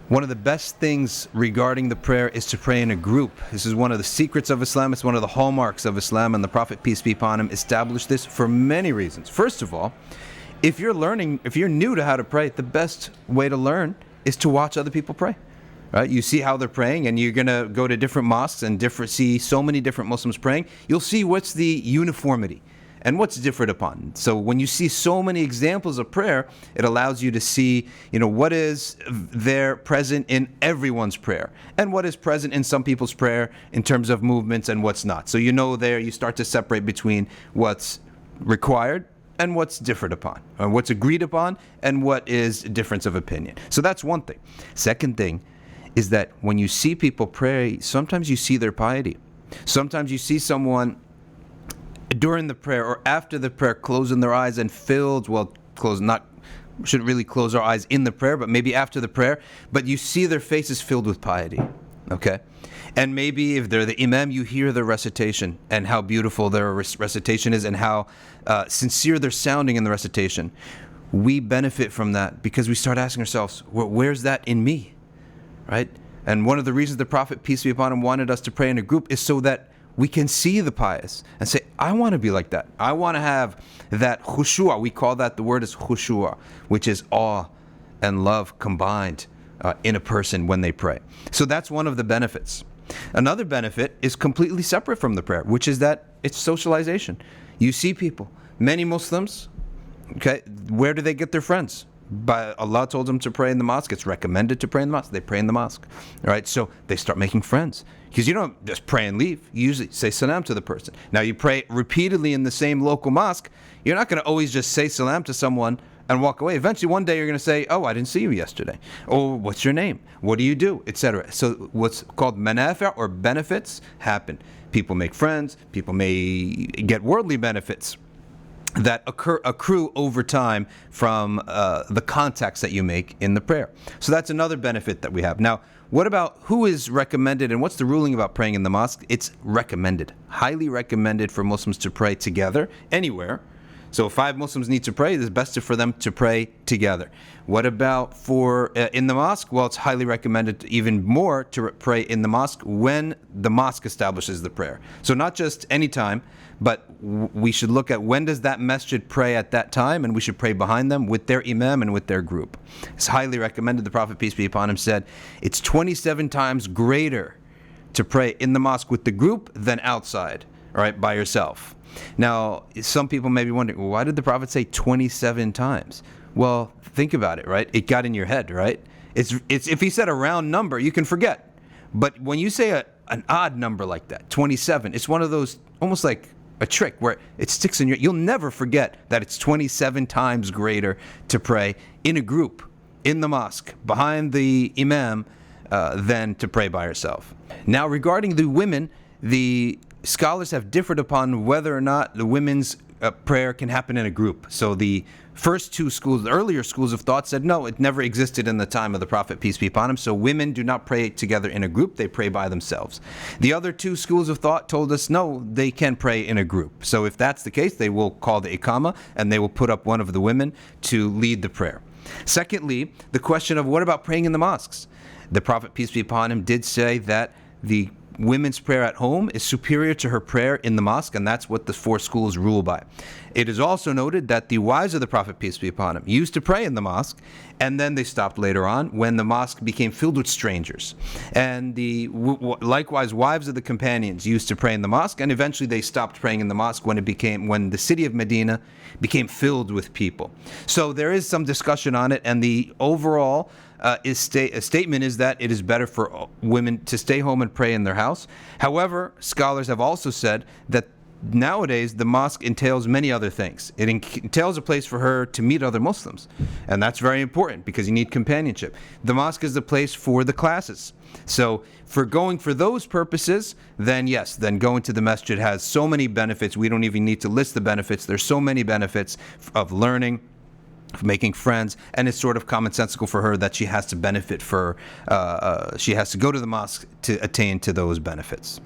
One of the best things regarding the prayer is to pray in a group. This is one of the secrets of Islam. It's one of the hallmarks of Islam, and the Prophet, peace be upon him, established this for many reasons. First of all, if you're new to how to pray, the best way to learn is to watch other people pray. Right? You see how they're praying, and you're going to go to different mosques and see so many different Muslims praying. You'll see what's the uniformity and what's different upon. So when you see so many examples of prayer, it allows you to see, what is there present in everyone's prayer and what is present in some people's prayer in terms of movements and what's not. So there you start to separate between what's required and what's different upon, or what's agreed upon and what is difference of opinion. So that's one thing. Second thing is that when you see people pray, sometimes you see their piety. Sometimes you see someone during the prayer or after the prayer closing their eyes and shouldn't really close our eyes in the prayer, but maybe after the prayer, but you see their faces filled with piety. Okay? And maybe if they're the imam, you hear their recitation and how beautiful their recitation is and how sincere they're sounding in the recitation. We benefit from that because we start asking ourselves, where's that in me? Right? And one of the reasons the Prophet, peace be upon him, wanted us to pray in a group is so that we can see the pious and say, I want to be like that. I want to have that khushu'a. We call that, the word is khushu'a, which is awe and love combined in a person when they pray. So that's one of the benefits. Another benefit is completely separate from the prayer, which is that it's socialization. You see people, many Muslims, okay, where do they get their friends? But Allah told them to pray in the mosque. It's recommended to pray in the mosque. They pray in the mosque. All right, so they start making friends. Because you don't just pray and leave. You usually say salam to the person. Now you pray repeatedly in the same local mosque. You're not going to always just say salam to someone and walk away. Eventually one day you're going to say, oh, I didn't see you yesterday. Oh, what's your name? What do you do? Etc. So what's called manafi' or benefits happen. People make friends. People may get worldly benefits that accrue over time from the contacts that you make in the prayer. So that's another benefit that we have. Now, what about who is recommended and what's the ruling about praying in the mosque? It's recommended, highly recommended for Muslims to pray together anywhere. So if 5 Muslims need to pray, it's best for them to pray together. What about for in the mosque? Well, it's highly recommended even more to pray in the mosque when the mosque establishes the prayer. So not just any time, but we should look at when does that masjid pray at that time, and we should pray behind them with their imam and with their group. It's highly recommended. The Prophet, peace be upon him, said it's 27 times greater to pray in the mosque with the group than outside, all right, by yourself. Now, some people may be wondering, well, why did the Prophet say 27 times? Well, think about it, right? It got in your head, right? It's if he said a round number, you can forget. But when you say an odd number like that, 27, it's one of those, almost like a trick where it sticks in you'll never forget that it's 27 times greater to pray in a group, in the mosque, behind the imam, than to pray by yourself. Now, regarding the women, the scholars have differed upon whether or not the women's prayer can happen in a group. So the first 2 schools, the earlier schools of thought, said no, it never existed in the time of the Prophet, peace be upon him. So women do not pray together in a group, they pray by themselves. The other 2 schools of thought told us no, they can pray in a group. So if that's the case, they will call the iqamah and they will put up one of the women to lead the prayer. Secondly, the question of what about praying in the mosques? The Prophet, peace be upon him, did say that the women's prayer at home is superior to her prayer in the mosque, and that's what the 4 schools rule by. It is also noted that the wives of the Prophet, peace be upon him, used to pray in the mosque, and then they stopped later on when the mosque became filled with strangers. And likewise, wives of the companions used to pray in the mosque, and eventually they stopped praying in the mosque when the city of Medina became filled with people. So there is some discussion on it, and the overall statement is that it is better for women to stay home and pray in their house. However, scholars have also said that nowadays the mosque entails many other things. It entails a place for her to meet other Muslims, and that's very important because you need companionship. The mosque is the place for the classes. So for going for those purposes, then yes, then going to the masjid has so many benefits. We don't even need to list the benefits. There's so many benefits of learning, of making friends, and it's sort of commonsensical for her that she has to benefit she has to go to the mosque to attain to those benefits.